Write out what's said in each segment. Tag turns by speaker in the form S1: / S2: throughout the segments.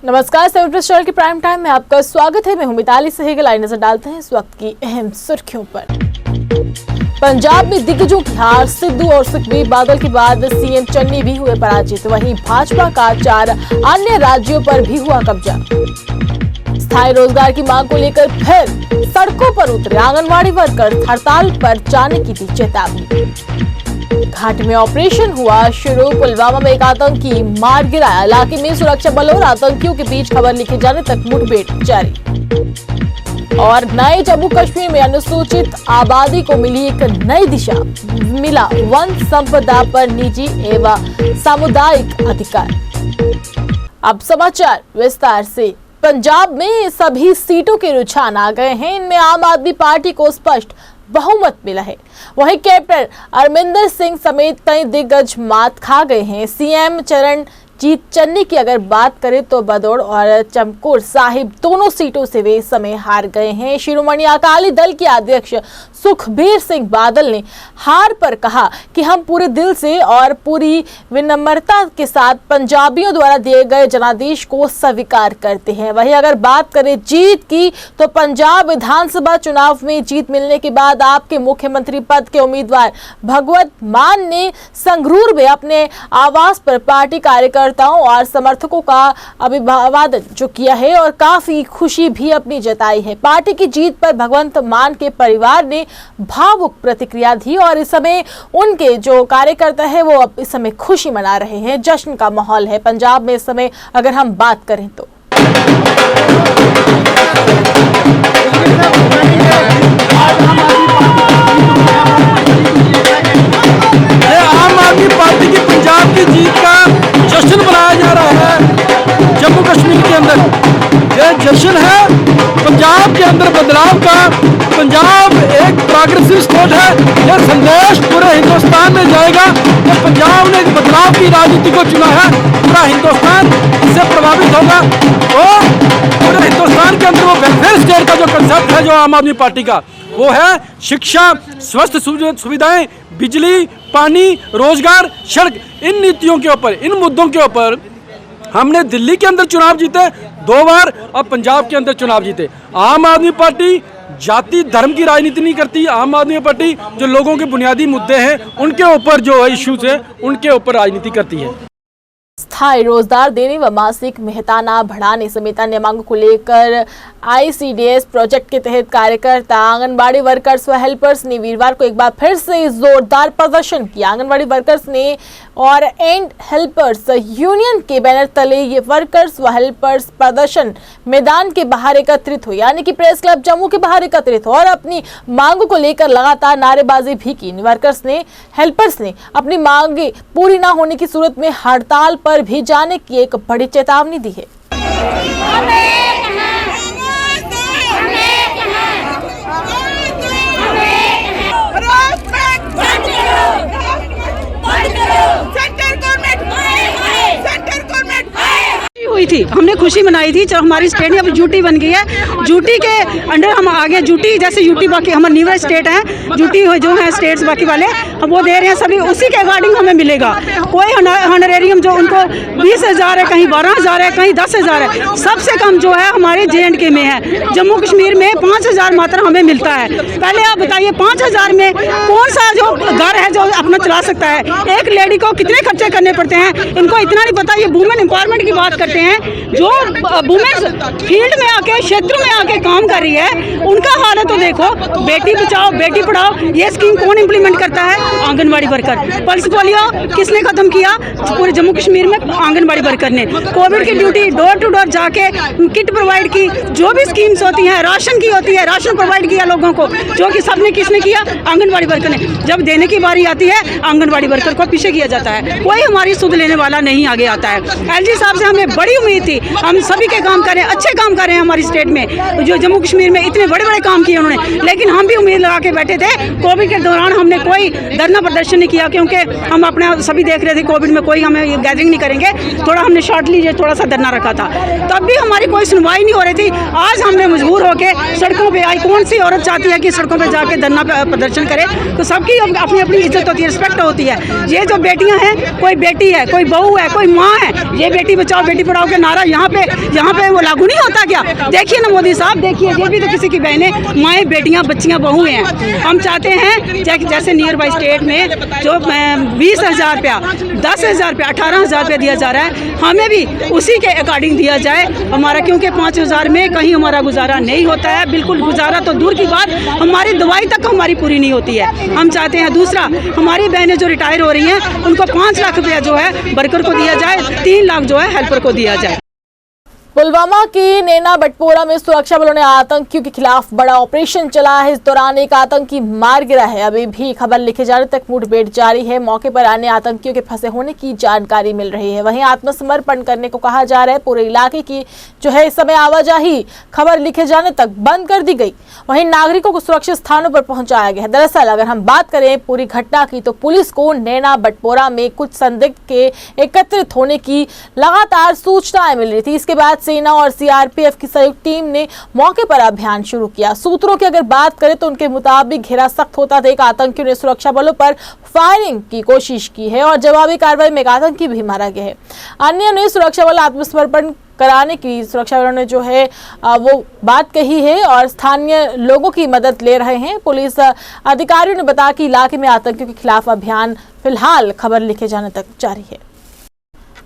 S1: नमस्कार, 7 plus channel के prime time में आपका स्वागत है। मैं हूं मिताली सहगल। आइए नजर डालते हैं इस वक्त की अहम सुर्खियों पर। पंजाब में दिग्गजों की हार, सिद्धू और सुखबीर बादल के बाद सीएम चन्नी भी हुए पराजित। वहीं भाजपा का 4 अन्य राज्यों पर भी हुआ कब्जा। स्थायी रोजगार की मांग को लेकर फिर सड़कों पर उतरे आंगनबाड़ी वर्कर, हड़ताल पर जाने की दी चेतावनी। घाट में ऑपरेशन हुआ शुरू, पुलवामा में एक आतंकी मार गिराया। इलाके में सुरक्षा बलों और आतंकियों के बीच खबर लिखे जाने तक मुठभेड़ जारी। और नए जम्मू कश्मीर में अनुसूचित आबादी को मिली एक नई दिशा, मिला वन संपदा पर निजी एवं सामुदायिक अधिकार। अब समाचार विस्तार से। पंजाब में सभी सीटों के रुझान आ गए हैं। इनमें आम आदमी पार्टी को स्पष्ट बहुमत मिला है। वहीं कैप्टन अमरिंदर सिंह समेत कई दिग्गज मात खा गए हैं। सीएम चरणजीत चन्नी की अगर बात करें तो बदौड़ और चमकौर साहिब दोनों सीटों से वे इस समय हार गए हैं। शिरोमणि अकाली दल के अध्यक्ष सुखबीर सिंह बादल ने हार पर कहा कि हम पूरे दिल से और पूरी विनम्रता के साथ पंजाबियों द्वारा दिए गए जनादेश को स्वीकार करते हैं। वहीं अगर बात करें जीत की तो पंजाब विधानसभा चुनाव में जीत मिलने के बाद आपके मुख्यमंत्री पद के उम्मीदवार भगवंत मान ने संगरूर में अपने आवास पर पार्टी कार्यकर्ताओं और समर्थकों का अभिवादन जो किया है और काफी खुशी भी अपनी जताई है। पार्टी की जीत पर भगवंत मान के परिवार ने भावुक प्रतिक्रिया दी और इस समय उनके जो कार्यकर्ता है वो अब इस समय खुशी मना रहे हैं। जश्न का माहौल है पंजाब में इस समय अगर हम बात करें तो।
S2: आम आदमी पार्टी की पंजाब की जीत का जश्न मनाया जा रहा है जम्मू कश्मीर के अंदर। यह जश्न है पंजाब के अंदर बदलाव का। पंजाब एक प्रोग्रेसिव स्टेट है। यह संदेश पूरे हिंदुस्तान में जाएगा कि पंजाब ने बदलाव की राजनीति को चुना है। पूरा हिंदुस्तान इससे प्रभावित होगा। तो पूरे हिंदुस्तान के अंदर वो वेलफेयर स्टेट का जो कंसेप्ट है जो आम आदमी पार्टी का, वो है शिक्षा, स्वास्थ्य सुविधाएं, बिजली, पानी, रोजगार, सड़क। इन नीतियों के ऊपर, इन मुद्दों के ऊपर हमने दिल्ली के अंदर चुनाव जीते 2 बार और पंजाब के अंदर चुनाव जीते। आम आदमी पार्टी जाति धर्म की राजनीति नहीं करती। आम आदमी पार्टी जो लोगों के बुनियादी मुद्दे हैं उनके ऊपर जो इश्यूज है उनके ऊपर राजनीति करती है।
S1: स्थायी रोजगार देने व मासिक मेहताना बढ़ाने समेत अन्य मांगों को लेकर ICDS प्रोजेक्ट के तहत कार्यकर्ता, आंगनबाड़ी वर्कर्स व हेल्पर्स ने वीरवार को एक बार फिर से जोरदार प्रदर्शन किया। आंगनबाड़ी वर्कर्स ने और एंड हेल्पर्स यूनियन के बैनर तले ये वर्कर्स व हेल्पर्स प्रदर्शन मैदान के बाहर एकत्रित हुए, यानी कि प्रेस क्लब जम्मू के बाहर एकत्रित हो और अपनी मांगों को लेकर लगातार नारेबाजी भी की। हेल्पर्स ने अपनी मांगे पूरी न होने की सूरत में हड़ताल पर भी जाने की एक बड़ी चेतावनी दी है।
S3: हुई थी, हमने खुशी मनाई थी जब हमारी स्टेट अब यूटी बन गई है। यूटी के अंडर हम आगे यूटी जैसे यूटी बाकी हमारे न्यूअर स्टेट है, यूटी जो है स्टेट्स बाकी वाले हम वो दे रहे हैं सभी, उसी के अकॉर्डिंग हमें मिलेगा। कोई हॉनरेरियम जो उनको 20,000 है, कहीं 12,000 है, कहीं 10,000 है। सबसे कम जो है हमारे JNK में है। जम्मू कश्मीर में 5,000 मात्र हमें मिलता है। पहले आप बताइए 5,000 में कौन सा जो घर है जो अपना चला सकता है? एक लेडी को कितने खर्चे करने पड़ते हैं, इनको इतना नहीं पता। ये वुमेन एम्पावरमेंट की बात करते हैं, जो वुमेन फील्ड में आके क्षेत्र में आके काम कर रही है, उनका हाल है तो देखो। बेटी बचाओ बेटी पढ़ाओ ये स्कीम कौन इंप्लीमेंट करता है? आंगनबाड़ी वर्कर। पल्स पोलियो किसने खत्म किया? पूरे जम्मू कश्मीर में आंगनबाड़ी वर्कर ने। कोविड की ड्यूटी डोर टू डोर जाके किट प्रोवाइड की, जो भी स्कीम्स होती हैं, राशन की होती है, राशन प्रोवाइड किया लोगों को, जो कि सबने किसने किया? आंगनबाड़ी वर्कर ने। जब देने की बारी आती है आंगनबाड़ी वर्कर को पीछे किया जाता है। कोई हमारी सुध लेने वाला नहीं आगे आता है। LG साहब से हमें बड़ी उम्मीद थी, हम सभी के काम करें, अच्छे काम कर रहे हैं हमारी स्टेट में। जो जम्मू कश्मीर में इतने बड़े बड़े काम किए उन्होंने, लेकिन हम भी उम्मीद लगा के बैठे थे। कोविड के दौरान हमने कोई धरना प्रदर्शन नहीं किया क्योंकि हम अपना सभी देख रहे थे कोविड में कोई हमें गैदरिंग नहीं करेंगे। थोड़ा हमने शॉर्टली थोड़ा सा धरना रखा था, तब भी हमारी कोई सुनवाई नहीं हो रही थी। आज हमने मजबूर होकर सड़कों पर आई। कौन सी औरत चाहती है कि सड़कों पर जाके धरना प्रदर्शन करे? तो सबकी अपनी अपनी इज्जत होती है, रिस्पेक्ट होती है। ये जो बेटियां हैं, कोई बेटी है, कोई बहू है, कोई माँ है, ये बेटी बचाओ बेटी पढ़ाओ के नारा यहाँ पे वो लागू नहीं होता क्या? देखिए ना मोदी साहब, देखिए ये भी तो किसी की बहनें, माएँ, बेटियाँ, बच्चियाँ, बहुएं हैं। हम चाहते हैं जैसे नियर बाई स्टेट में जो 20,000 रुपया, 10,000 रुपया, 18,000 रुपया दिया जा रहा है, हमें भी उसी के अकॉर्डिंग दिया जाए हमारा, क्योंकि 5,000 में कहीं हमारा गुजारा नहीं होता है। बिल्कुल गुजारा तो दूर की बात, हमारी दवाई तक हमारी पूरी नहीं होती है। हम चाहते हैं दूसरा, हमारी बहनें जो रिटायर हो रही हैं उनको 5 लाख रुपया जो है वर्कर को दिया जाए, 3 लाख जो है हेल्पर को दिया जाए।
S1: पुलवामा की नैना बटपोरा में सुरक्षा बलों ने आतंकियों के खिलाफ बड़ा ऑपरेशन चला है। इस दौरान एक आतंकी मार गिरा है। अभी भी खबर लिखे जाने तक मुठभेड़ जारी है। मौके पर अन्य आतंकियों के फंसे होने की जानकारी मिल रही है। वहीं आत्मसमर्पण करने को कहा जा रहा है। पूरे इलाके की जो है इस समय आवाजाही खबर लिखे जाने तक बंद कर दी गई। वहीं नागरिकों को सुरक्षित स्थानों पर पहुंचाया गया है। दरअसल अगर हम बात करें पूरी घटना की, तो पुलिस को नैना बटपोरा में कुछ संदिग्ध के एकत्रित होने की लगातार सूचनाएं मिल रही थी। इसके बाद सेना और सीआरपीएफ की संयुक्त टीम ने मौके पर अभियान शुरू किया। सूत्रों की अगर बात करें तो उनके मुताबिक घेरा सख्त होता देख आतंकियों ने सुरक्षा बलों पर फायरिंग की कोशिश की है और जवाबी कार्रवाई में एक आतंकी भी मारा गया है। अन्य ने सुरक्षा बल आत्मसमर्पण कराने की सुरक्षा बलों ने जो है वो बात कही है और स्थानीय लोगों की मदद ले रहे हैं। पुलिस अधिकारियों ने बताया कि इलाके में आतंकियों के खिलाफ अभियान फिलहाल खबर लिखे जाने तक जारी है।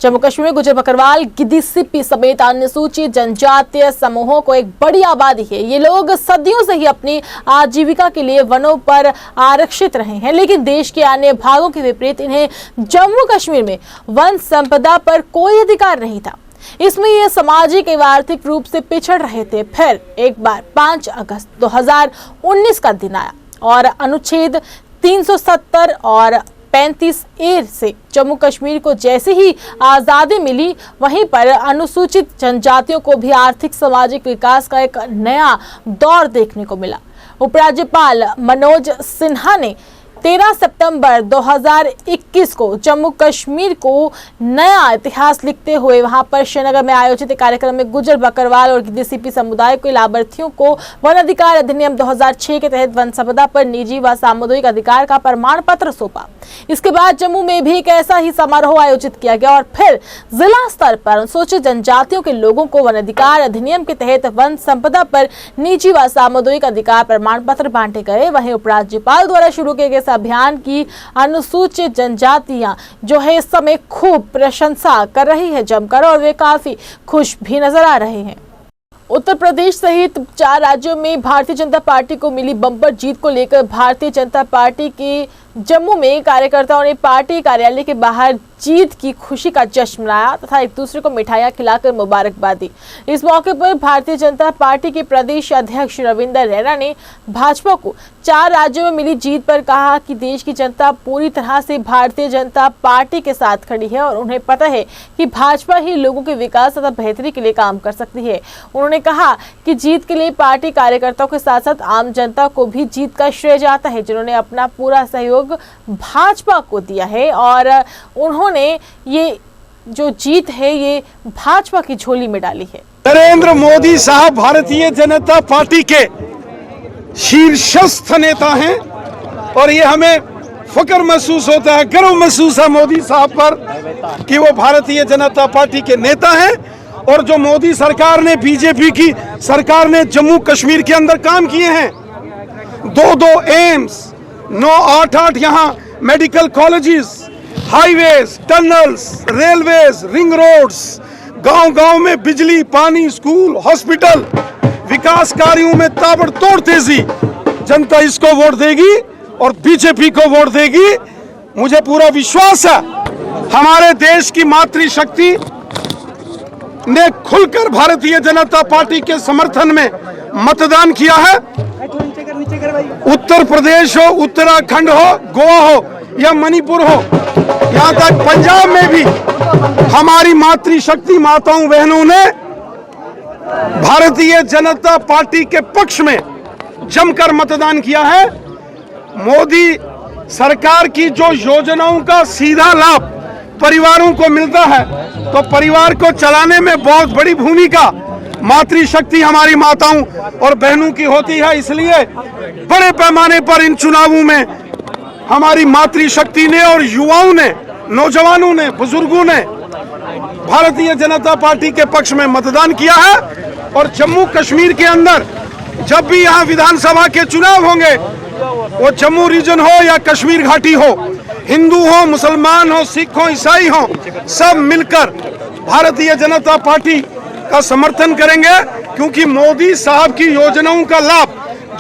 S1: जम्मू कश्मीर में गुजर बकरवाल, गिद्दी, सिप्पी समेत अनुसूचित जनजातीय समूहों को एक बड़ी आबादी है। ये लोग सदियों से ही अपनी आजीविका के लिए वनों पर आरक्षित रहे हैं, लेकिन देश के अन्य भागों के विपरीत इन्हें जम्मू कश्मीर में वन संपदा पर कोई अधिकार नहीं था। इसमें ये सामाजिक एवं आर्थिक रूप से पिछड़ रहे थे। फिर एक बार 5 अगस्त 2019 का दिन आया और अनुच्छेद 370 और 35A से जम्मू कश्मीर को जैसे ही आज़ादी मिली, वहीं पर अनुसूचित जनजातियों को भी आर्थिक सामाजिक विकास का एक नया दौर देखने को मिला। उपराज्यपाल मनोज सिन्हा ने 13 सितंबर 2021 को जम्मू कश्मीर को नया इतिहास लिखते हुए वहां पर श्रीनगर में आयोजित कार्यक्रम में गुजर बकरवाल और गिद्दी सिप्पी समुदाय के लाभार्थियों को वन अधिकार अधिनियम 2006 के तहत वन संपदा पर निजी व सामुदायिक अधिकार का प्रमाण पत्र सौंपा। इसके बाद जम्मू में भी एक ऐसा ही समारोह आयोजित किया गया और फिर जिला स्तर पर अनुसूचित जनजातियों के लोगों को वन अधिकार अधिनियम के तहत वन संपदा पर निजी व सामुदायिक अधिकार प्रमाण पत्र बांटे गए। वहीं उपराज्यपाल द्वारा शुरू किए गए अभियान की अनुसूचित जनजातियां जो है इस समय खूब प्रशंसा कर रही है जमकर, और वे काफी खुश भी नजर आ रहे हैं। उत्तर प्रदेश सहित 4 राज्यों में भारतीय जनता पार्टी को मिली बम्पर जीत को लेकर भारतीय जनता पार्टी के जम्मू में कार्यकर्ताओं ने पार्टी कार्यालय के बाहर जीत की खुशी का जश्न मनाया तथा एक दूसरे को मिठाइयां खिलाकर मुबारकबाद दी। इस मौके पर भारतीय जनता पार्टी के प्रदेश अध्यक्ष रविंद्र रैना ने भाजपा को 4 राज्यों में मिली जीत पर कहा कि देश की जनता पूरी तरह से भारतीय जनता पार्टी के साथ खड़ी है और उन्हें पता है कि भाजपा ही लोगों के विकास तथा बेहतरी के लिए काम कर सकती है। उन्होंने कहा कि जीत के लिए पार्टी कार्यकर्ताओं के साथ साथ आम जनता को भी जीत का श्रेय जाता है, जिन्होंने अपना पूरा सहयोग भाजपा को दिया है और उन्होंने ये जो जीत है ये भाजपा की झोली में डाली है।
S4: नरेंद्र मोदी साहब भारतीय जनता पार्टी के शीर्षस्थ नेता हैं और ये हमें फक्र महसूस होता है, गर्व महसूस है मोदी साहब पर कि वो भारतीय जनता पार्टी के नेता हैं। और जो मोदी सरकार ने, बीजेपी की सरकार ने जम्मू कश्मीर के अंदर काम किए हैं, 2 एम्स, 8 यहाँ medical colleges, highways, tunnels, railways, ring roads, गांव-गांव में बिजली, पानी, स्कूल, हॉस्पिटल, विकास कार्यों में ताबड़तोड़ तेजी। जनता इसको वोट देगी और बीजेपी को वोट देगी। मुझे पूरा विश्वास है हमारे देश की मातृशक्ति ने खुलकर भारतीय जनता पार्टी के समर्थन में मतदान किया है। उत्तर प्रदेश हो, उत्तराखंड हो, गोवा हो या मणिपुर हो, यहाँ तक पंजाब में भी हमारी मातृशक्ति माताओं बहनों ने भारतीय जनता पार्टी के पक्ष में जमकर मतदान किया है। मोदी सरकार की जो योजनाओं का सीधा लाभ परिवारों को मिलता है, तो परिवार को चलाने में बहुत बड़ी भूमिका मातृशक्ति हमारी माताओं और बहनों की होती है। इसलिए बड़े पैमाने पर इन चुनावों में हमारी मातृशक्ति ने और युवाओं ने, नौजवानों ने, बुजुर्गों ने भारतीय जनता पार्टी के पक्ष में मतदान किया है। और जम्मू कश्मीर के अंदर जब भी यहाँ विधानसभा के चुनाव होंगे, वो जम्मू रीजन हो या कश्मीर घाटी हो, हिंदू हो, मुसलमान हो, सिख हो, ईसाई हो, सब मिलकर भारतीय जनता पार्टी का समर्थन करेंगे, क्योंकि मोदी साहब की योजनाओं का लाभ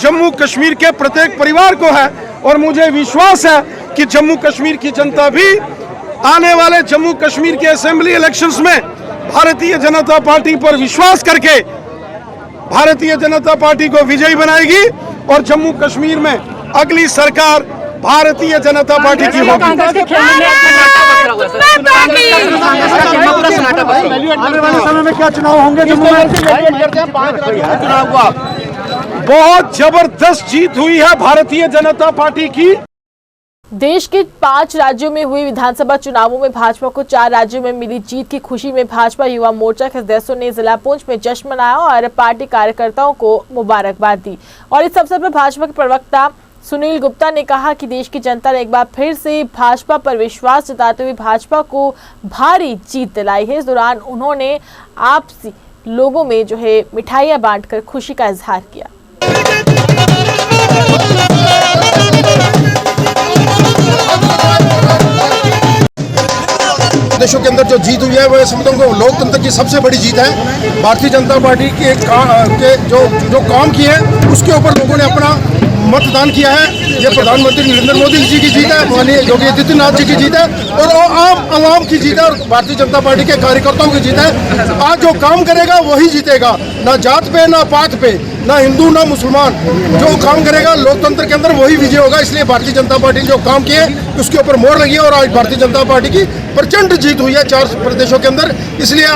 S4: जम्मू कश्मीर के प्रत्येक परिवार को है। और मुझे विश्वास है कि जम्मू कश्मीर की जनता भी आने वाले जम्मू कश्मीर के असेंबली इलेक्शंस में भारतीय जनता पार्टी पर विश्वास करके भारतीय जनता पार्टी को विजयी बनाएगी और जम्मू कश्मीर में अगली सरकार भारतीय जनता पार्टी की होगी।
S2: आने वाले समय में क्या चुनाव होंगे जम्मू में?
S4: बहुत जबरदस्त जीत हुई है भारतीय जनता पार्टी की।
S1: देश के 5 राज्यों में हुई विधानसभा चुनावों में भाजपा को 4 राज्यों में मिली जीत की खुशी में भाजपा युवा मोर्चा के सदस्यों ने जिला पुंछ में जश्न मनाया और पार्टी कार्यकर्ताओं को मुबारकबाद दी। और इस अवसर पर भाजपा के प्रवक्ता सुनील गुप्ता ने कहा कि देश की जनता ने एक बार फिर से भाजपा पर विश्वास जताते हुए भाजपा को भारी जीत दिलाई है। इस दौरान उन्होंने आपसी लोगों में जो है मिठाइयां बांटकर खुशी का इजहार किया।
S5: देशों के अंदर जो जीत हुई है वो समझता हूँ लोकतंत्र की सबसे बड़ी जीत है। भारतीय जनता पार्टी के जो काम किए हैं उसके ऊपर लोगों ने अपना मतदान किया है। ये प्रधानमंत्री नरेंद्र मोदी जी की जीत है, माननीय योगी आदित्यनाथ जी की जीत है और आम आवाम की जीत है और भारतीय जनता पार्टी के कार्यकर्ताओं की जीत है। आज जो काम करेगा वही जीतेगा, ना जात पे, ना पात पे, ना हिंदू, ना मुसलमान। जो काम करेगा लोकतंत्र के अंदर वही विजय होगा। इसलिए भारतीय जनता पार्टी ने जो काम किए उसके ऊपर मोहर लगी है और आज भारतीय जनता पार्टी की प्रचंड जीत हुई है 4 प्रदेशों के अंदर। इसलिए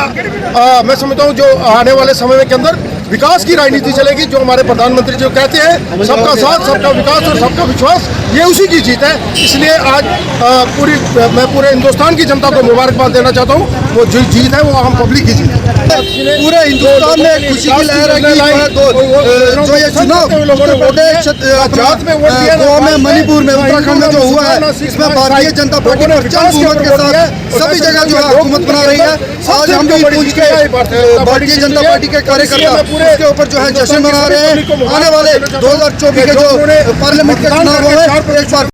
S5: मैं समझता हूँ जो आने वाले समय के अंदर विकास की राजनीति चलेगी। जो हमारे प्रधानमंत्री जो कहते हैं सबका साथ, सबका विकास और सबका विश्वास, ये उसी की जीत है। इसलिए आज मैं पूरे हिंदुस्तान की जनता को मुबारकबाद देना चाहता हूँ। वो जो जीत है वो आम पब्लिक की जीत है।
S6: पूरे हिंदुस्तान में खुशी की लहर जो ये चुनाव गोवा में, मणिपुर में, उत्तराखंड में जो हुआ है, इसमें भारतीय जनता पार्टी प्रचंड बहुमत के साथ सभी जगह जो है हुकूमत बना रही है। आज हम भी पूछ के भारतीय जनता पार्टी के कार्यकर्ता उसके ऊपर जो है जश्न मना रहे हैं। आने वाले 2024 के जो पार्लियामेंट के चुनाव हुए एक बार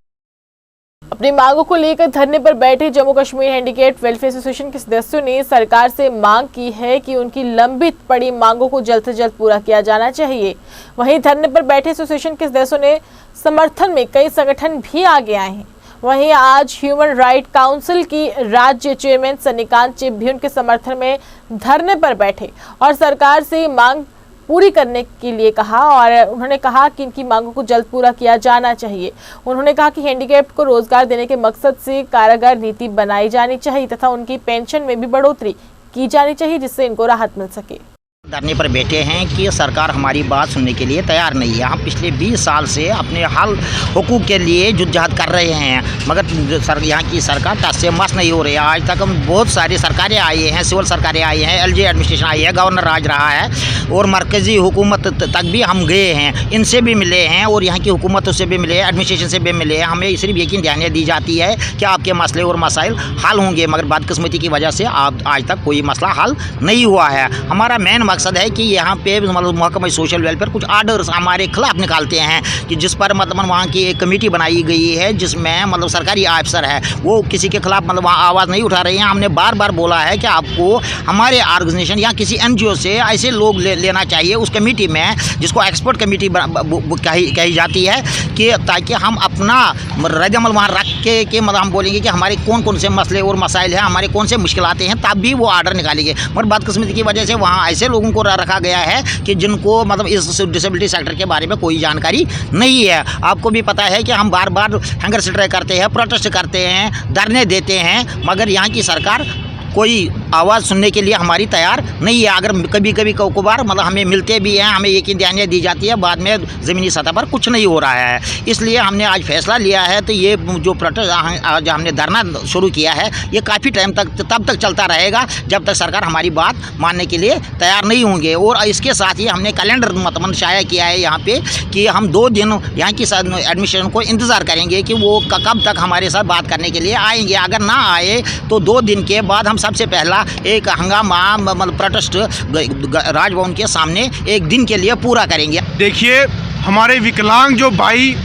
S1: अपनी मांगों को लेकर धरने पर बैठे Jammu Kashmir handicapped welfare association के सदस्यों ने सरकार से मांग की है कि उनकी लंबित पड़ी मांगों को जल्द से जल्द पूरा किया जाना चाहिए। वहीं धरने पर बैठे एसोसिएशन के सदस्यों ने समर्थन में कई संगठन भी आगे आए हैं। वहीं आज ह्यूमन राइट काउंसिल की राज्य चेयरमैन सन्निकांत चिप भी उनके समर्थन में धरने पर बैठे और सरकार से मांग पूरी करने के लिए कहा और उन्होंने कहा कि इनकी मांगों को जल्द पूरा किया जाना चाहिए। उन्होंने कहा कि हैंडीकैप्ड को रोजगार देने के मकसद से कारागार नीति बनाई जानी चाहिए तथा उनकी पेंशन में भी बढ़ोतरी की जानी चाहिए जिससे इनको राहत मिल सके।
S7: धरने पर बैठे हैं कि सरकार हमारी बात सुनने के लिए तैयार नहीं है। हम पिछले 20 साल से अपने हाल हुकूक के लिए जुद्दोजहद कर रहे हैं, मगर यहाँ की सरकार टस से मस नहीं हो रही है। आज तक हम बहुत सारी सरकारें आई हैं, सिविल सरकारें आई हैं, एलजी एडमिनिस्ट्रेशन आई है, गवर्नर राज रहा है और मरकज़ी हुकूमत तक भी हम गए हैं, इनसे भी मिले हैं और यहाँ की हुकूमतों से भी मिले हैं, एडमिनिस्ट्रेशन से भी मिले हैं। हमें सिर्फ यकीन दहानियाँ दी जाती है कि आपके मसले और मसाइल हल होंगे, मगर बदकिस्मती की वजह से आज तक कोई मसला हल नहीं हुआ है। हमारा मेन मकसद है कि यहाँ पे मतलब महकमा सोशल वेलफेयर कुछ आर्डर्स हमारे खिलाफ निकालते हैं कि जिस पर मतलब वहाँ की एक कमेटी बनाई गई है जिसमें मतलब सरकारी अफसर है वो किसी के खिलाफ मतलब वहाँ आवाज़ नहीं उठा रही हैं। हमने बार बार बोला है कि आपको हमारे ऑर्गेनाइजेशन या किसी NGO से ऐसे लोग लेना चाहिए उस कमेटी में जिसको एक्सपर्ट कमेटी कही जाती है कि ताकि हम अपना रद्दअमल वहाँ रख के मतलब हम बोलेंगे कि हमारे कौन कौन से मसले और मसाइल हैं, हमारे कौन से मुश्किलातें हैं, तब भी वो आर्डर निकालेंगे। मगर बदकिस्मती की वजह से वहाँ ऐसे लोगों को रखा गया है कि जिनको मतलब इस डिसेबिलिटी सेक्टर के बारे में कोई जानकारी नहीं है। आपको भी पता है कि हम बार बार हंगर स्ट्राइक करते हैं, प्रोटेस्ट करते हैं, धरने देते हैं, मगर यहाँ की सरकार कोई आवाज़ सुनने के लिए हमारी तैयार नहीं है। अगर कभी कभी कभार मतलब हमें मिलते भी हैं, हमें यकीन दहानियाँ दी जाती है, बाद में ज़मीनी सतह पर कुछ नहीं हो रहा है। इसलिए हमने आज फैसला लिया है तो ये जो प्रोटेस्ट आज हमने धरना शुरू किया है ये काफ़ी टाइम तब तक चलता रहेगा जब तक सरकार हमारी बात मानने के लिए तैयार नहीं होंगे। और इसके साथ ही हमने कैलेंडर मतलब शाया किया है यहाँ पे कि हम 2 दिन यहाँ की एडमिनिस्ट्रेशन को इंतज़ार करेंगे कि वो कब तक हमारे साथ बात करने के लिए आएंगे। अगर ना आए तो 2 दिन के बाद हम सबसे पहला एक हंगामा मतलब प्रोटेस्ट राजभवन के सामने एक दिन के लिए पूरा करेंगे।
S4: देखिए, हमारे विकलांग जो भाई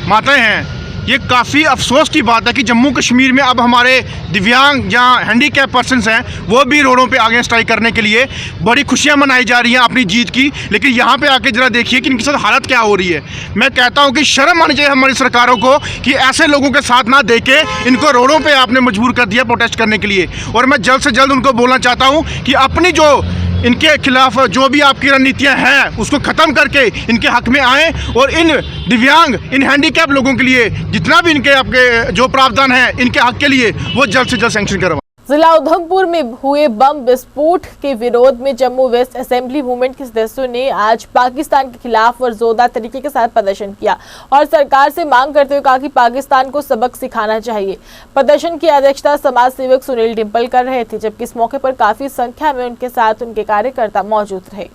S4: माताएं हैं, ये काफ़ी अफसोस की बात है कि जम्मू कश्मीर में अब हमारे दिव्यांग या हैंडीकैप पर्सन्स हैं वो भी रोडों पे आ गए स्ट्राइक करने के लिए। बड़ी खुशियां मनाई जा रही हैं अपनी जीत की, लेकिन यहाँ पे आके ज़रा देखिए कि इनके साथ हालत क्या हो रही है। मैं कहता हूँ कि शर्म आनी चाहिए हमारी सरकारों को कि ऐसे लोगों के साथ ना देके इनको रोडों पर आपने मजबूर कर दिया प्रोटेस्ट करने के लिए। और मैं जल्द से जल्द उनको बोलना चाहता हूँ कि अपनी जो इनके खिलाफ जो भी आपकी रणनीतियां हैं उसको ख़त्म करके इनके हक में आएँ और इन दिव्यांग, इन हैंडीकैप लोगों के लिए जितना भी इनके आपके जो प्रावधान है इनके हक के लिए वो जल्द से जल्द सैंक्शन करवाएं।
S1: जिला उधमपुर में हुए बम विस्फोट के विरोध में जम्मू वेस्ट असेंबली मूवमेंट के सदस्यों ने आज पाकिस्तान के खिलाफ और जोरदार तरीके के साथ प्रदर्शन किया और सरकार से मांग करते हुए कहा कि पाकिस्तान को सबक सिखाना चाहिए। प्रदर्शन की अध्यक्षता समाज सेवक सुनील डिम्पल कर रहे थे, जबकि इस मौके पर काफी संख्या में उनके साथ उनके कार्यकर्ता मौजूद रहे।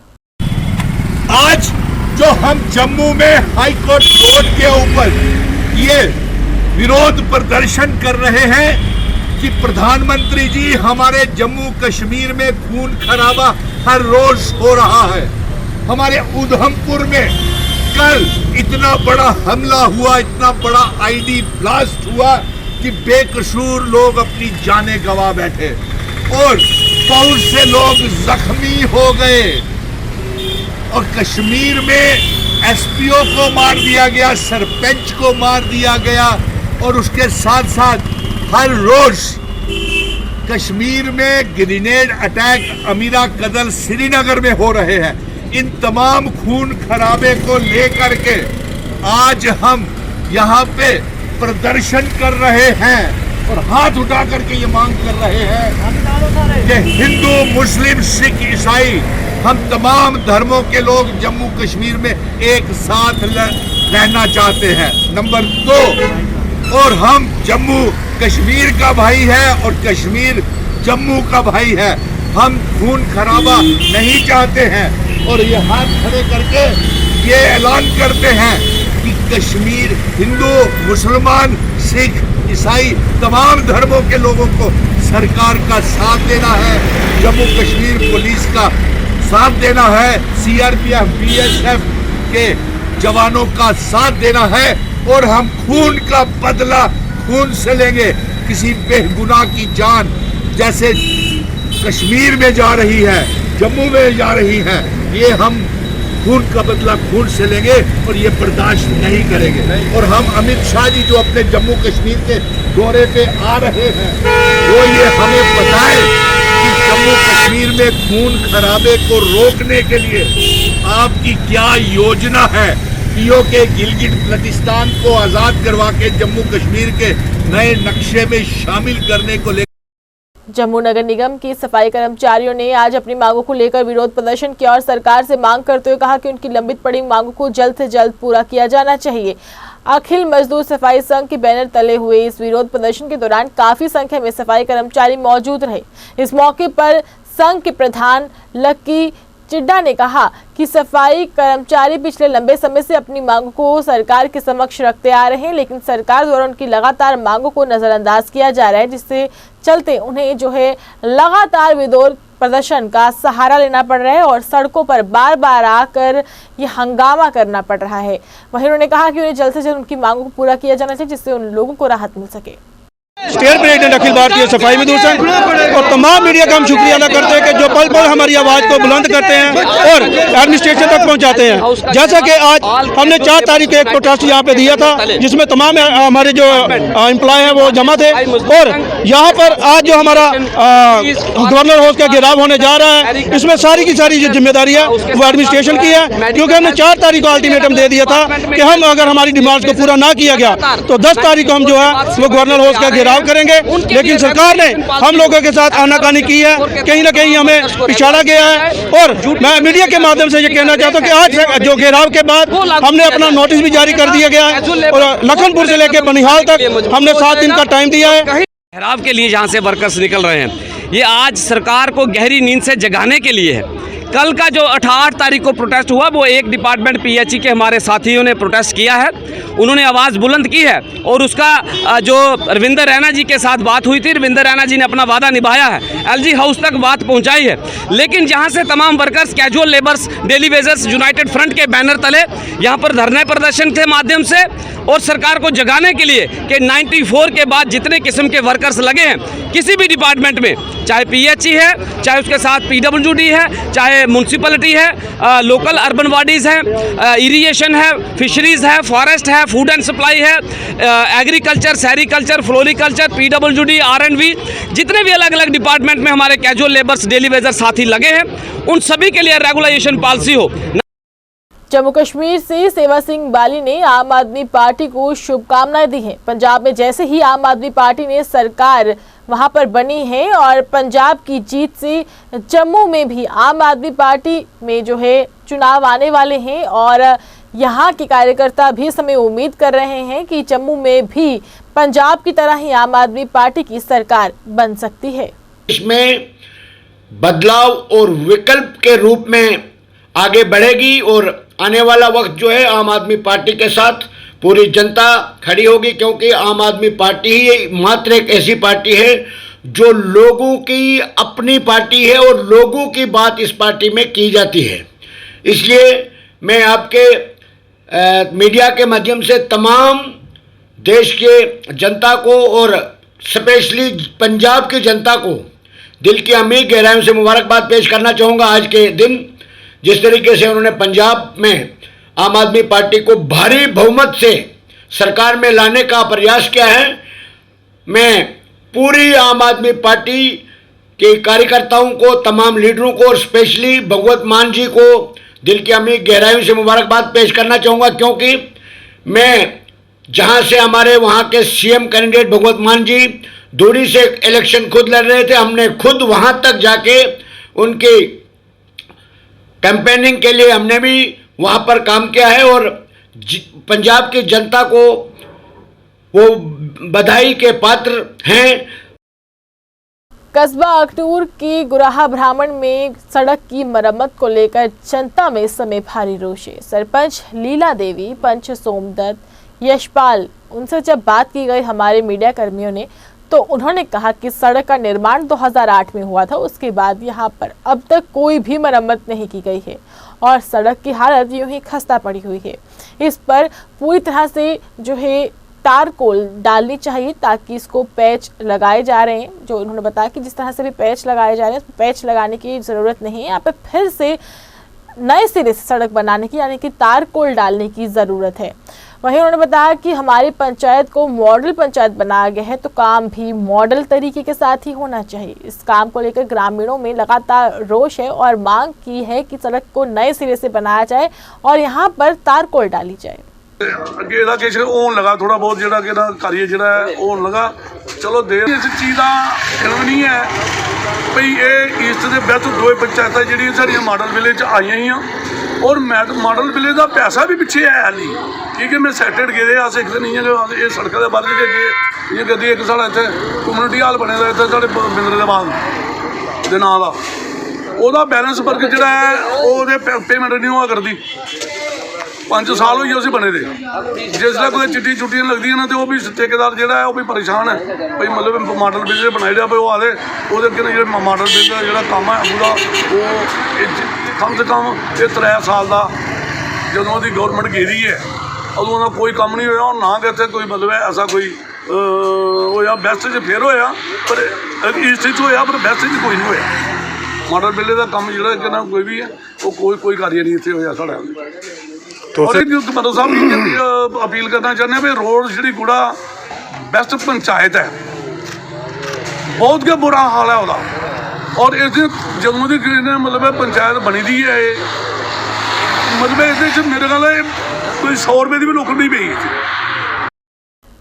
S8: आज जो हम जम्मू में हाईकोर्ट रोड के ऊपर ये विरोध प्रदर्शन कर रहे हैं कि प्रधानमंत्री जी, हमारे जम्मू कश्मीर में खून खराबा हर रोज हो रहा है। हमारे उधमपुर में कल इतना बड़ा हमला हुआ, इतना बड़ा आईडी ब्लास्ट हुआ कि बेकसूर लोग अपनी जानें गंवा बैठे और बहुत से लोग जख्मी हो गए। और कश्मीर में एसपीओ को मार दिया गया, सरपंच को मार दिया गया और उसके साथ साथ हर रोज कश्मीर में ग्रेनेड अटैक अमीरा कदल श्रीनगर में हो रहे हैं। इन तमाम खून खराबे को लेकर के आज हम यहाँ पे प्रदर्शन कर रहे हैं और हाथ उठा करके ये मांग कर रहे हैं कि हिंदू, मुस्लिम, सिख, ईसाई, हम तमाम धर्मों के लोग जम्मू कश्मीर में एक साथ रहना चाहते हैं। नंबर 2, और हम जम्मू कश्मीर का भाई है और कश्मीर जम्मू का भाई है। हम खून खराबा नहीं चाहते हैं और ये हाथ खड़े करके ये ऐलान करते हैं कि कश्मीर हिंदू, मुसलमान, सिख, ईसाई तमाम धर्मों के लोगों को सरकार का साथ देना है, जम्मू कश्मीर पुलिस का साथ देना है, सीआरपीएफ, बीएसएफ के जवानों का साथ देना है और हम खून का बदला खून से लेंगे। किसी बेगुनाह की जान जैसे कश्मीर में जा रही है, जम्मू में जा रही है, ये हम खून का बदला खून से लेंगे और ये बर्दाश्त नहीं करेंगे। और हम अमित शाह जी जो अपने जम्मू कश्मीर के दौरे पे आ रहे हैं वो ये हमें बताए कि जम्मू कश्मीर में खून खराबे को रोकने के लिए आपकी क्या योजना है। पीओके गिलगिट बल्तिस्तान को आजाद करवा के जम्मू कश्मीर के नए नक्शे में शामिल करने को लेकर
S1: जम्मू नगर निगम की सफाई कर्मचारियों ने आज अपनी मांगों को लेकर विरोध प्रदर्शन किया और सरकार से मांग करते हुए कहा कि उनकी लंबित पड़ी मांगों को जल्द से जल्द पूरा किया जाना चाहिए। अखिल मजदूर सफाई संघ के बैनर तले हुए इस विरोध प्रदर्शन के दौरान काफी संख्या में सफाई कर्मचारी मौजूद रहे। इस मौके पर संघ के प्रधान लक्की चिड्डा ने कहा कि सफाई कर्मचारी पिछले लंबे समय से अपनी मांगों को सरकार के समक्ष रखते आ रहे हैं, लेकिन सरकार द्वारा उनकी लगातार मांगों को नजरअंदाज किया जा रहा है, जिससे चलते उन्हें जो है लगातार विरोध प्रदर्शन का सहारा लेना पड़ रहा है और सड़कों पर बार बार आकर ये हंगामा करना पड़ रहा है। वहीं उन्होंने कहा कि उन्हें जल्द से जल्द उनकी मांगों को पूरा किया जाना चाहिए, जिससे उन लोगों को राहत मिल सके।
S2: स्टेट प्रेसिडेंट अखिल भारतीय सफाई मजदूर संघ और तमाम मीडिया का हम शुक्रिया अदा करते हैं कि जो पल पल हमारी आवाज़ को बुलंद करते हैं और एडमिनिस्ट्रेशन तक पहुंचाते हैं। जैसा कि आज हमने 4 तारीख को एक प्रोटेस्ट यहाँ पे दिया था, जिसमें तमाम हमारे जो एम्प्लॉय हैं वो जमा थे और यहाँ पर आज जो हमारा गवर्नर हाउस का घेराव होने जा रहा है, इसमें सारी की सारी जो जिम्मेदारी है वो एडमिनिस्ट्रेशन की है, क्योंकि हमने 4 तारीख को अल्टीमेटम दे दिया था कि हम अगर हमारी डिमांड्स को पूरा ना किया गया तो 10 तारीख को हम जो है वो गवर्नर हाउस का घेराव करेंगे। लेकिन सरकार ने हम लोगों के साथ आनाकानी की है, कहीं ना कहीं हमें इशारा किया है और मैं मीडिया के माध्यम से ये कहना चाहता हूं कि आज जो घेराव के बाद हमने अपना नोटिस भी जारी कर दिया गया है और लखनपुर से लेकर बनिहाल तक हमने 7 दिन का टाइम दिया है।
S9: घेराव के लिए जहाँ से वर्कर्स निकल रहे हैं, ये आज सरकार को गहरी नींद से जगाने के लिए है। कल का जो 8 तारीख को प्रोटेस्ट हुआ वो एक डिपार्टमेंट पीएचई के हमारे साथियों ने प्रोटेस्ट किया है, उन्होंने आवाज़ बुलंद की है और उसका जो रविंदर रैना जी के साथ बात हुई थी, रविंदर रैना जी ने अपना वादा निभाया है, एलजी हाउस तक बात पहुंचाई है। लेकिन जहां से तमाम workers, casual labours, daily wagers United front के बैनर तले यहां पर धरने प्रदर्शन के माध्यम से और सरकार को जगाने के लिए कि 94 के बाद जितने किस्म के वर्कर्स लगे हैं किसी भी डिपार्टमेंट में, चाहे पीएचई है, चाहे उसके साथ पीडब्ल्यूडी है, चाहे म्यूनसिपलिटी है, लोकल अर्बन बॉडीज़ हैं, इरिगेशन है, फिशरीज़ है, फॉरेस्ट है, फूड एंड सप्लाई है, एग्रीकल्चर, सेरिकल्चर, फ्लोरिकल्चर, पीडब्ल्यूडी, आर&बी, जितने भी अलग अलग डिपार्टमेंट में हमारे कैजुअल लेबर्स, डेली वेजर साथी लगे हैं, उन सभी के लिए रेगुलाइजेशन पॉलिसी हो।
S1: जम्मू कश्मीर से सेवा सिंह बाली ने आम आदमी पार्टी को शुभकामनाएं दी हैं। पंजाब में जैसे ही आम आदमी पार्टी ने सरकार वहां पर बनी है और पंजाब की जीत से जम्मू में भी आम आदमी पार्टी में जो है चुनाव आने वाले हैं और यहाँ के कार्यकर्ता भी इस समय उम्मीद कर रहे हैं कि जम्मू में भी पंजाब की तरह ही आम आदमी पार्टी की सरकार बन सकती है।
S10: इसमें बदलाव और विकल्प के रूप में आगे बढ़ेगी और आने वाला वक्त जो है आम आदमी पार्टी के साथ पूरी जनता खड़ी होगी, क्योंकि आम आदमी पार्टी ही मात्र एक ऐसी पार्टी है जो लोगों की अपनी पार्टी है और लोगों की बात इस पार्टी में की जाती है। इसलिए मैं आपके मीडिया के माध्यम से तमाम देश के जनता को और स्पेशली पंजाब की जनता को दिल की अमीर गहराइयों से मुबारकबाद पेश करना चाहूँगा। आज के दिन जिस तरीके से उन्होंने पंजाब में आम आदमी पार्टी को भारी बहुमत से सरकार में लाने का प्रयास किया है, मैं पूरी आम आदमी पार्टी के कार्यकर्ताओं को, तमाम लीडरों को और स्पेशली भगवत मान जी को दिल की अमीर गहराइयों से मुबारकबाद पेश करना चाहूँगा, क्योंकि मैं जहाँ से हमारे वहाँ के सीएम कैंडिडेट भगवत मान जी दूरी से इलेक्शन खुद लड़ रहे थे, हमने खुद वहाँ तक जाके उनकी कैंपेनिंग के लिए हमने भी वहाँ पर काम किया है और पंजाब की जनता को वो बधाई के पात्र हैं।
S1: कस्बा अखनूर की गुराहा ब्राह्मण में सड़क की मरम्मत को लेकर जनता में इस समय भारी रोष है। सरपंच लीला देवी, पंच सोमदत्त, यशपाल, उनसे जब बात की गई हमारे मीडिया कर्मियों ने, तो उन्होंने कहा कि सड़क का निर्माण 2008 में हुआ था, उसके बाद यहाँ पर अब तक कोई भी मरम्मत नहीं की गई है और सड़क की हालत यूं ही खस्ता पड़ी हुई है। इस पर पूरी तरह से जो है तारकोल डालनी चाहिए ताकि इसको पैच लगाए जा रहे हैं। जो उन्होंने बताया कि जिस तरह से भी पैच लगाए जा रहे हैं, पैच लगाने की ज़रूरत नहीं है, यहाँ पे फिर से नए सिरे से सड़क बनाने की यानी कि तारकोल डालने की ज़रूरत है। वहीं उन्होंने बताया कि हमारी पंचायत को मॉडल पंचायत बनाया गया है, तो काम भी मॉडल तरीके के साथ ही होना चाहिए। इस काम को लेकर ग्रामीणों में लगातार रोष है और मांग की है कि सड़क को नए सिरे से बनाया जाए और यहाँ पर तारकोल डाली जाए।
S11: ਅੱਗੇ ਇਹਦਾ ਕਿਛ ਹੋਣ ਲਗਾ ਥੋੜਾ ਬਹੁਤ ਜਿਹੜਾ ਕਿ ਇਹਦਾ ਕਾਰੀਏ ਜਿਹੜਾ ਹੋਣ ਲਗਾ ਚਲੋ ਦੇਰ ਇਸ ਚੀਜ਼ ਦਾ ਇਲਮ ਨਹੀਂ ਹੈ ਭਈ ਇਹ ਈਸਟ ਦੇ ਵਿੱਚ ਦੋਏ ਪੰਚਾਇਤਾਂ ਜਿਹੜੀਆਂ ਸਾਡੀਆਂ ਮਾਡਲ ਵਿਲੇਜ 'ਚ ਆਈਆਂ ਹੀ ਆ ਔਰ ਮਾਡਲ ਵਿਲੇਜ ਦਾ ਪੈਸਾ ਵੀ ਪਿੱਛੇ ਆਇਆ ਨਹੀਂ ਕਿਉਂਕਿ ਮੈਂ ਸੈਟਡ ਗਏ ਆ ਸਿੱਖਦੇ ਨਹੀਂ ਹੈ ਇਹ ਸੜਕਾਂ ਦੇ ਬਾਰੇ ਦੇ ਅੱਗੇ ਇਹ ਗੱਡੀ ਇੱਕ ਸਾਡਾ ਇੱਥੇ ਕਮਿਊਨਿਟੀ ਹਾਲ ਬਣੇ ਦਾ ਇੱਥੇ ਸਾਡੇ ਬਿੰਦਰੇ ਦੇ ਬਾਅਦ ਦੇ ਨਾਂ ਦਾ ਉਹਦਾ ਬੈਲੈਂਸ ਵਰਕ ਜਿਹੜਾ ਹੈ ਉਹਦੇ ਪੇਮੈਂਟ ਨਹੀਂ ਹੋਆ ਕਰਦੀ 5 साल हो गए उसी बने थे जिसलै कोई चिट्ठी छुट्टियां लगदियां ना तो वो भी ठेकेदार जोड़ा है वो भी परेशान है भाई मतलब मॉडल बिल बनाई रहा वो आते वो अगे जो मॉडल बिल का जो काम है पूरा वो कम से कम ये 3 साल का जो गौरमेंट गेदी है उदों का कोई काम नहीं होया और ना कि इतने कोई मतलब ऐसा कोई होया बेस्ट च फिर होया पर ईस्ट च होया पर बेस्ट च कोई नहीं होया मॉडल बिल का काम जो कोई भी है वो कोई कार्य नहीं इतने होया साढ़ा मतलब साहब अपील करना चाहते हैं भी रोड जी गुड़ा बेस्ट पंचायत है बहुत गै बुरा हाल है वह और इस जम्मू की मतलब पंचायत बनी दी है मतलब इस मेरे ख्याल कोई 100 रुपये की भी नौकरी नहीं पी।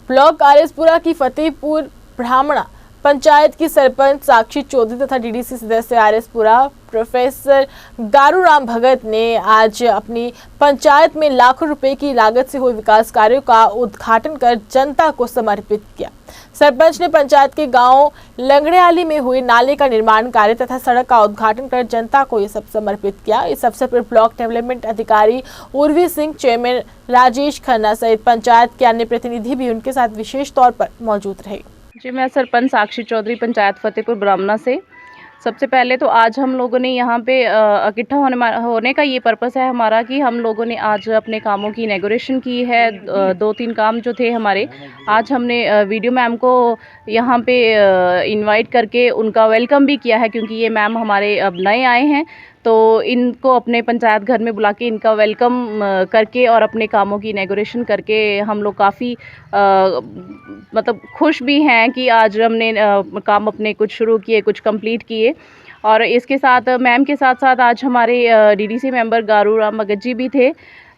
S1: ब्लॉक आरएसपुरा की फतेहपुर ब्राह्मणा पंचायत की सरपंच साक्षी चौधरी तथा डीडीसी सदस्य आरएसपुरा प्रोफेसर गारूराम भगत ने आज अपनी पंचायत में लाखों रुपए की लागत से हुए विकास कार्यों का उद्घाटन कर जनता को समर्पित किया। सरपंच ने पंचायत के गांव लंगड़ेआली में हुए नाले का निर्माण कार्य तथा सड़क का उद्घाटन कर जनता को ये सब समर्पित किया। इस अवसर पर ब्लॉक डेवलपमेंट अधिकारी उर्वी सिंह, चेयरमैन राजेश खन्ना सहित पंचायत के अन्य प्रतिनिधि भी उनके साथ विशेष तौर पर मौजूद रहे।
S12: जी, मैं सरपंच साक्षी चौधरी, पंचायत फतेहपुर ब्राह्मणा से। सबसे पहले तो आज हम लोगों ने यहाँ पे इकट्ठा होने का ये पर्पस है हमारा कि हम लोगों ने आज अपने कामों की इनॉग्रेशन की है। 2-3 काम जो थे हमारे, आज हमने वीडियो मैम को यहाँ पे इनवाइट करके उनका वेलकम भी किया है, क्योंकि ये मैम हमारे अब नए आए हैं, तो इनको अपने पंचायत घर में बुला के इनका वेलकम करके और अपने कामों की इनॉग्रेशन करके हम लोग काफ़ी मतलब खुश भी हैं कि आज हमने काम अपने कुछ शुरू किए, कुछ कंप्लीट किए। और इसके साथ मैम के साथ साथ आज हमारे डीडीसी मेंबर गारूराम भगत जी भी थे,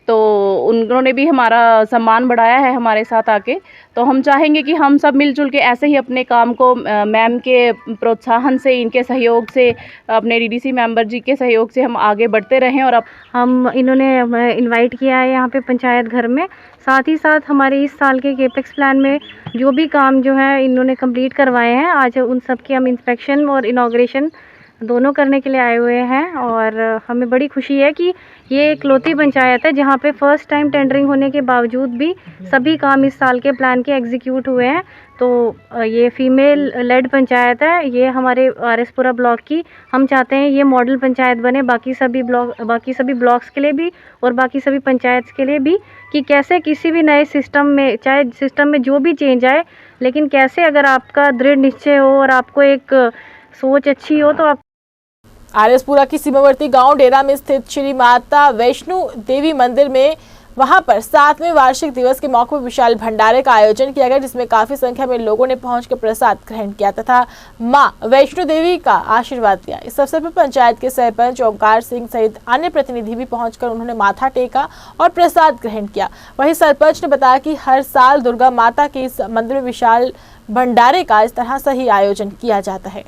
S12: तो उन्होंने भी हमारा सम्मान बढ़ाया है हमारे साथ आके। तो हम चाहेंगे कि हम सब मिलजुल के ऐसे ही अपने काम को मैम के प्रोत्साहन से, इनके सहयोग से, अपने डीडीसी मेंबर जी के सहयोग से हम आगे बढ़ते रहें। और अब
S13: हम इन्होंने इनवाइट किया है यहाँ पे पंचायत घर में, साथ ही साथ हमारे इस साल के केपेक्स प्लान में जो भी काम जो है इन्होंने कंप्लीट करवाए हैं, आज उन सब की हम इंस्पेक्शन और इनॉग्रेशन दोनों करने के लिए आए हुए हैं। और हमें बड़ी खुशी है कि ये इकलौती पंचायत है जहाँ पे फर्स्ट टाइम टेंडरिंग होने के बावजूद भी सभी काम इस साल के प्लान के एग्जीक्यूट हुए हैं। तो ये फीमेल लेड पंचायत है, ये हमारे आरएसपुरा ब्लॉक की। हम चाहते हैं ये मॉडल पंचायत बने बाकी सभी ब्लॉक्स के लिए भी और बाकी सभी पंचायत के लिए भी, कि कैसे किसी भी नए सिस्टम में, चाहे सिस्टम में जो भी चेंज आए, लेकिन कैसे अगर आपका दृढ़ निश्चय हो और आपको एक सोच अच्छी हो तो आप।
S1: आरएसपुरा की सीमावर्ती गांव डेरा में स्थित श्री माता वैष्णो देवी मंदिर में वहां पर 7वें वार्षिक दिवस के मौके पर विशाल भंडारे का आयोजन किया गया, जिसमें काफी संख्या में लोगों ने पहुंचकर प्रसाद ग्रहण किया तथा मां वैष्णो देवी का आशीर्वाद लिया। इस अवसर पर पंचायत के सरपंच ओंकार सिंह सहित अन्य प्रतिनिधि भी पहुंचकर उन्होंने माथा टेका और प्रसाद ग्रहण किया। वहीं सरपंच ने बताया कि हर साल दुर्गा माता के इस मंदिर में विशाल भंडारे का इस तरह से ही आयोजन किया जाता है।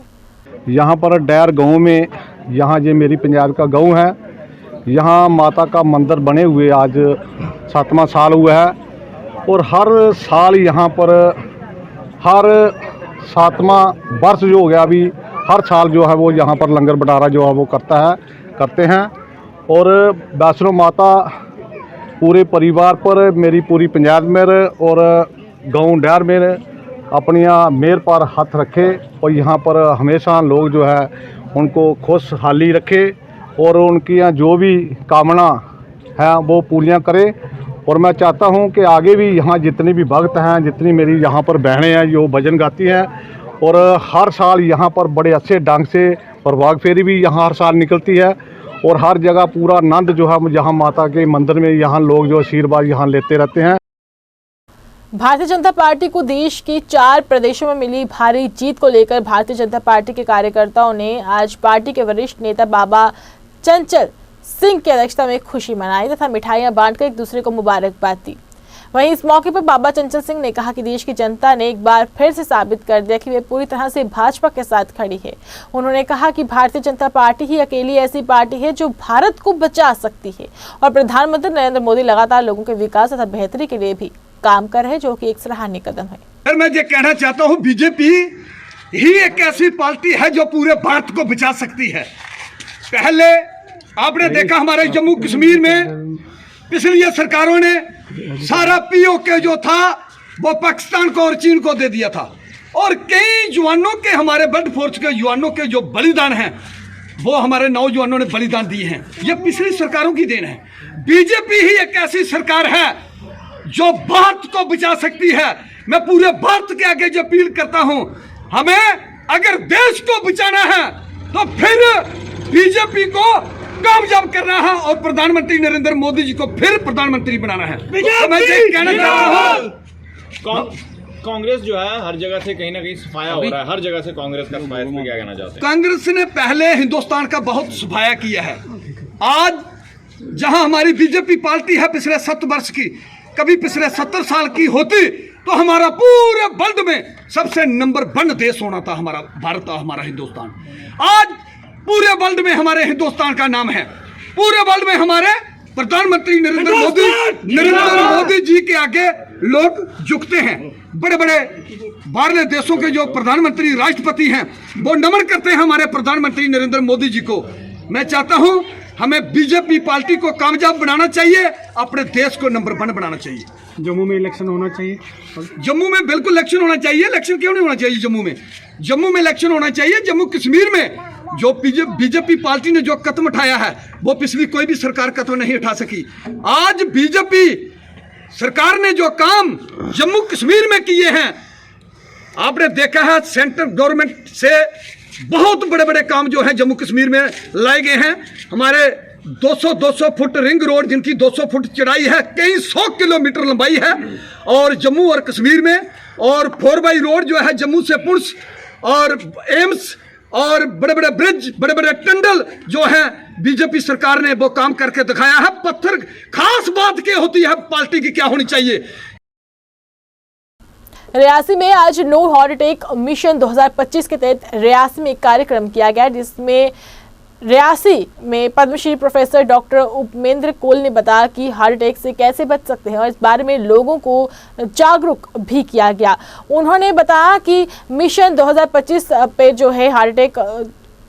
S5: यहाँ पर डैर गांव में, यहाँ ये मेरी पंचायत का गांव है, यहाँ माता का मंदिर बने हुए आज 7वां साल हुआ है। और हर साल यहाँ पर हर 7वां वर्ष जो हो गया अभी, हर साल जो है वो यहाँ पर लंगर भंडारा जो है वो करते हैं। और वैष्णो माता पूरे परिवार पर, मेरी पूरी पंचायत में और गांव डैर में अपनी मेहर पर हाथ रखे और यहाँ पर हमेशा लोग जो है उनको खुशहाली रखे और उनकी जो भी कामना है वो पूरियाँ करे। और मैं चाहता हूँ कि आगे भी यहाँ जितने भी भक्त हैं, जितनी मेरी यहाँ पर बहनें हैं जो भजन गाती हैं, और हर साल यहाँ पर बड़े अच्छे ढंग से प्रभाग फेरी भी यहाँ हर साल निकलती है। और हर जगह पूरा आनंद जो है यहाँ माता के मंदिर में यहाँ लोग जो आशीर्वाद यहाँ लेते रहते हैं।
S1: भारतीय जनता पार्टी को देश के 4 प्रदेशों में मिली भारी जीत को लेकर भारतीय जनता पार्टी के कार्यकर्ताओं ने आज पार्टी के वरिष्ठ नेता बाबा चंचल सिंह की अध्यक्षता में खुशी मनाई तथा मिठाइयां बांटकर एक दूसरे को मुबारकबाद दी। वहीं इस मौके पर बाबा चंचल सिंह ने कहा कि देश की जनता ने एक बार फिर से साबित कर दिया कि वे पूरी तरह से भाजपा के साथ खड़ी है। उन्होंने कहा कि भारतीय जनता पार्टी ही अकेली ऐसी पार्टी है जो भारत को बचा सकती है और प्रधानमंत्री नरेंद्र मोदी लगातार लोगों के विकास तथा बेहतरी के लिए भी काम कर रहे हैं, जो कि एक सराहनीय कदम है।
S4: फिर मैं ये कहना चाहता हूँ, बीजेपी ही एक ऐसी पार्टी है जो पूरे भारत को बचा सकती है। पहले आपने देखा हमारे जम्मू कश्मीर में पिछली सरकारों ने सारा पीओके जो था वो पाकिस्तान को और चीन को दे दिया था, और कई जवानों के, हमारे बल्ड फोर्स के जवानों के जो बलिदान हैं वो हमारे नौजवानों ने बलिदान दिए हैं। ये पिछली सरकारों की देन है। बीजेपी ही एक ऐसी सरकार है जो भारत को बचा सकती है। मैं पूरे भारत के आगे जो अपील करता हूं, हमें अगर देश को बचाना है तो फिर बीजेपी को कामयाब करना है और प्रधानमंत्री नरेंद्र मोदी जी को फिर प्रधानमंत्री बनाना है। तो मैं ये कहना चाहता हूं,
S14: कांग्रेस जो है हर जगह से कहीं ना कहीं सफाया हो रहा है, हर जगह से कांग्रेस का सफाया, इसमें क्या कहना चाहते हैं?
S4: कांग्रेस ने पहले हिंदुस्तान का बहुत सफाया किया है। आज जहां हमारी बीजेपी पार्टी है पिछले 7 वर्ष की, कभी पिछले 70 साल की होती
S2: तो हमारा पूरे वर्ल्ड में सबसे नंबर 1 देश होना था हमारा भारत, हमारा हिंदुस्तान। आज पूरे वर्ल्ड में हमारे हिंदुस्तान का नाम है। पूरे वर्ल्ड में हमारे प्रधानमंत्री नरेंद्र मोदी जी के आगे लोग झुकते हैं। बड़े बड़े बाहरले देशों के जो प्रधानमंत्री राष्ट्रपति हैं वो नमन करते हैं हमारे प्रधानमंत्री नरेंद्र मोदी जी को। मैं चाहता हूं हमें बीजेपी पार्टी को कामयाब बनाना चाहिए, अपने देश को नंबर 1 बनाना चाहिए।
S15: जम्मू में इलेक्शन होना चाहिए।
S2: जम्मू में बिल्कुल इलेक्शन होना चाहिए। इलेक्शन क्यों नहीं होना चाहिए जम्मू में? जम्मू में इलेक्शन होना चाहिए। जम्मू कश्मीर में जो बीजेपी पार्टी ने जो कदम उठाया है वो पिछली कोई भी सरकार कदम नहीं उठा सकी। आज बीजेपी सरकार ने जो काम जम्मू कश्मीर में किए हैं, आपने देखा है सेंट्रल गवर्नमेंट से बहुत बड़े बड़े काम जो है जम्मू कश्मीर में लाए गए हैं। हमारे 200 फुट रिंग रोड जिनकी 200 फुट चौड़ाई है, कई 100 किलोमीटर लंबाई है, और जम्मू और कश्मीर में, और 4x रोड जो है जम्मू से पुंछ, और एम्स, और बड़े बड़े ब्रिज, बड़े बड़े टनल जो है बीजेपी सरकार ने वो काम करके दिखाया है। पत्थर खास बात क्या होती है पार्टी की क्या होनी चाहिए।
S1: रियासी में आज नो हार्ट अटैक मिशन 2025 के तहत रियासी में एक कार्यक्रम किया गया, जिसमें रियासी में पद्मश्री प्रोफेसर डॉक्टर उपेंद्र कोल ने बताया कि हार्ट अटैक से कैसे बच सकते हैं और इस बारे में लोगों को जागरूक भी किया गया। उन्होंने बताया कि मिशन 2025 पे जो है हार्ट अटैक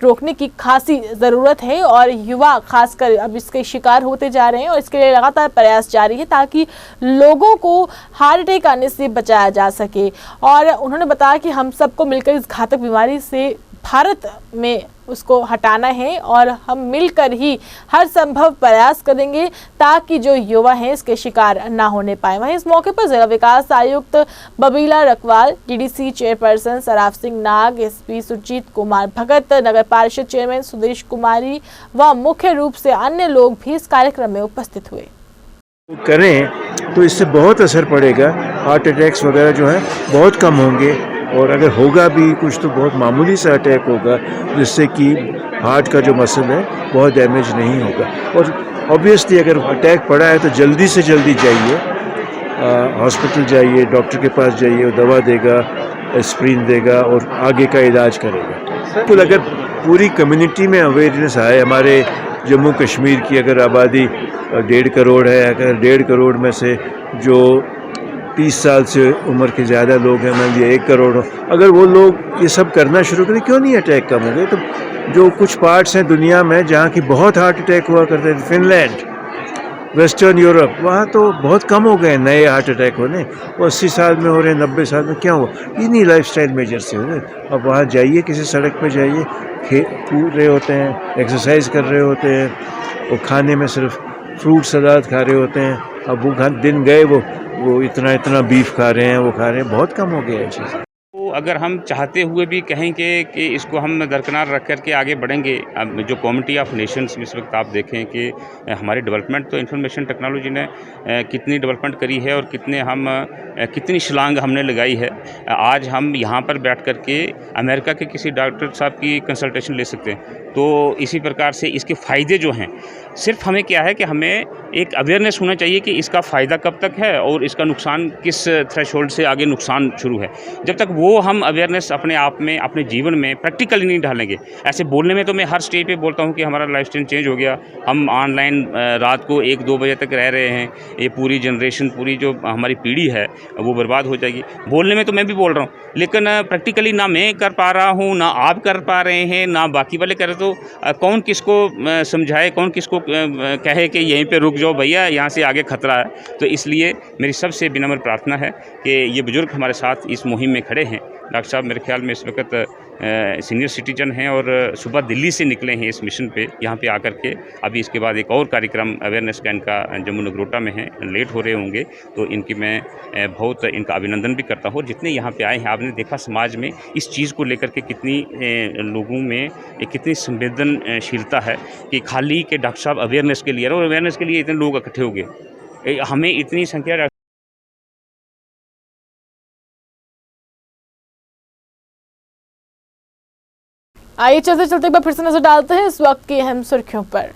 S1: रोकने की खासी ज़रूरत है और युवा खासकर अब इसके शिकार होते जा रहे हैं और इसके लिए लगातार प्रयास जारी है ताकि लोगों को हार्ट अटैक आने से बचाया जा सके। और उन्होंने बताया कि हम सबको मिलकर इस घातक बीमारी से भारत में उसको हटाना है और हम मिलकर ही हर संभव प्रयास करेंगे ताकि जो युवा हैं इसके शिकार ना होने पाए। वहीं इस मौके पर जिला विकास आयुक्त बबीला रकवाल, डीडीसी चेयरपर्सन सराफ सिंह नाग, एसपी सुरजीत कुमार भगत, नगर पार्षद चेयरमैन सुदेश कुमारी व मुख्य रूप से अन्य लोग भी इस कार्यक्रम में उपस्थित हुए।
S15: करें तो इससे बहुत असर पड़ेगा। हार्ट अटैक्स वगैरह जो है बहुत कम होंगे, और अगर होगा भी कुछ तो बहुत मामूली सा अटैक होगा जिससे कि हार्ट का जो मसल है बहुत डैमेज नहीं होगा। और ऑब्वियसली अगर अटैक पड़ा है तो जल्दी से जल्दी जाइए, हॉस्पिटल जाइए, डॉक्टर के पास जाइए, वो दवा देगा, एस्प्रिन देगा और आगे का इलाज करेगा। तो अगर पूरी कम्युनिटी में अवेयरनेस आए, हमारे जम्मू कश्मीर की अगर आबादी 1.5 करोड़ है, अगर 1.5 करोड़ में से जो 30 साल से उम्र के ज़्यादा लोग हैं, मान लिया 1 करोड़ हो, अगर वो लोग ये सब करना शुरू करें, क्यों नहीं अटैक कम हो गए। तो जो कुछ पार्ट्स हैं दुनिया में जहाँ की बहुत हार्ट अटैक हुआ करते थे, फिनलैंड, वेस्टर्न यूरोप, वहाँ तो बहुत कम हो गए नए हार्ट अटैक होने। वो 80 साल में हो रहे हैं, 90 साल में, क्या हुआ? इन्हीं लाइफस्टाइल मेजर से हो रहे। अब वहाँ जाइए, किसी सड़क पे जाइए, कूद रहे होते हैं, एक्सरसाइज कर रहे होते हैं, वो खाने में सिर्फ फ्रूट सलाद खा रहे होते हैं। अब वो दिन गए, वो इतना बीफ खा रहे हैं, वो खा रहे हैं, बहुत कम हो गया है चीज़।
S9: तो अगर हम चाहते हुए भी कहेंगे कि इसको हम दरकिनार रख कर के आगे बढ़ेंगे, अब जो कम्युनिटी ऑफ नेशंस इस वक्त आप देखें कि हमारी डेवलपमेंट, तो इंफॉर्मेशन टेक्नोलॉजी ने कितनी डेवलपमेंट करी है और कितनी छलांग हमने लगाई है। आज हम यहाँ पर बैठ कर के अमेरिका के किसी डॉक्टर साहब की कंसल्टेशन ले सकते हैं। तो इसी प्रकार से इसके फ़ायदे जो हैं, सिर्फ हमें क्या है कि हमें एक अवेयरनेस होना चाहिए कि इसका फ़ायदा कब तक है और इसका नुकसान किस थ्रेशोल्ड से आगे नुकसान शुरू है। जब तक वो हम अवेयरनेस अपने आप में, अपने जीवन में प्रैक्टिकली नहीं डालेंगे, ऐसे बोलने में तो मैं हर स्टेज पे बोलता हूँ कि हमारा लाइफस्टाइल चेंज हो गया, हम ऑनलाइन रात को 1-2 बजे तक रह रहे हैं, ये पूरी जनरेशन, पूरी जो हमारी पीढ़ी है वो बर्बाद हो जाएगी। बोलने में तो मैं भी बोल रहा हूँ, लेकिन प्रैक्टिकली ना मैं कर पा रहा हूँ, ना आप कर पा रहे हैं, ना बाकी वाले कर। तो कौन किसको समझाए, कौन किसको कहे कि यहीं पे रुक जाओ भैया, यहाँ से आगे खतरा है। तो इसलिए मेरी सबसे विनम्र प्रार्थना है कि ये बुजुर्ग हमारे साथ इस मुहिम में खड़े हैं। डॉक्टर साहब मेरे ख्याल में इस वक्त सीनियर सिटीजन हैं और सुबह दिल्ली से निकले हैं इस मिशन पे, यहाँ पे आकर के अभी इसके बाद एक और कार्यक्रम अवेयरनेस का इनका जम्मू नगरोटा में है, लेट हो रहे होंगे, तो इनकी मैं बहुत इनका अभिनंदन भी करता हूँ। जितने यहाँ पे आए हैं, आपने देखा समाज में इस चीज़ को लेकर के कितनी लोगों में कितनी संवेदनशीलता है कि खाली के डॉक्टर साहब अवेयरनेस के लिए, और अवेयरनेस के लिए इतने लोग इकट्ठे हो गए, हमें इतनी संख्या।
S1: आइए चलते चलते एक बार फिर से नजर डालते हैं इस वक्त की अहम सुर्खियों पर।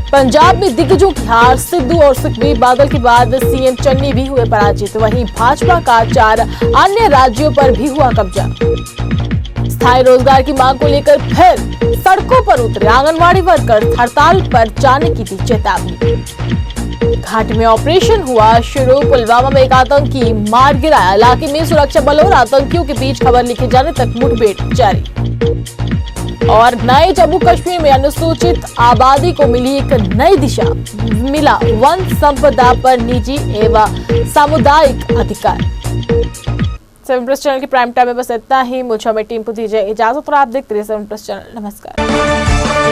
S1: पंजाब में दिग्गजों की हार, सिद्धू और सुखबीर बादल के बाद सीएम चन्नी भी हुए पराजित। वहीं भाजपा का 4 अन्य राज्यों पर भी हुआ कब्जा। स्थायी रोजगार की मांग को लेकर फिर सड़कों पर उतरे आंगनवाड़ी वर्कर, हड़ताल पर जाने की दी चेतावनी। घाटी में ऑपरेशन हुआ शुरू, पुलवामा में एक आतंकी मार गिराया। इलाके में सुरक्षा बलों और आतंकियों के बीच खबर लिखे जाने तक मुठभेड़ जारी। और नए जम्मू कश्मीर में अनुसूचित आबादी को मिली एक नई दिशा, मिला वन संपदा पर निजी एवं सामुदायिक अधिकार। 7+ चैनल की प्राइम टाइम में बस इतना ही। मुझे हमें टीम को दीजिए इजाजत और आप देखते रहिए 7+ चैनल। नमस्कार।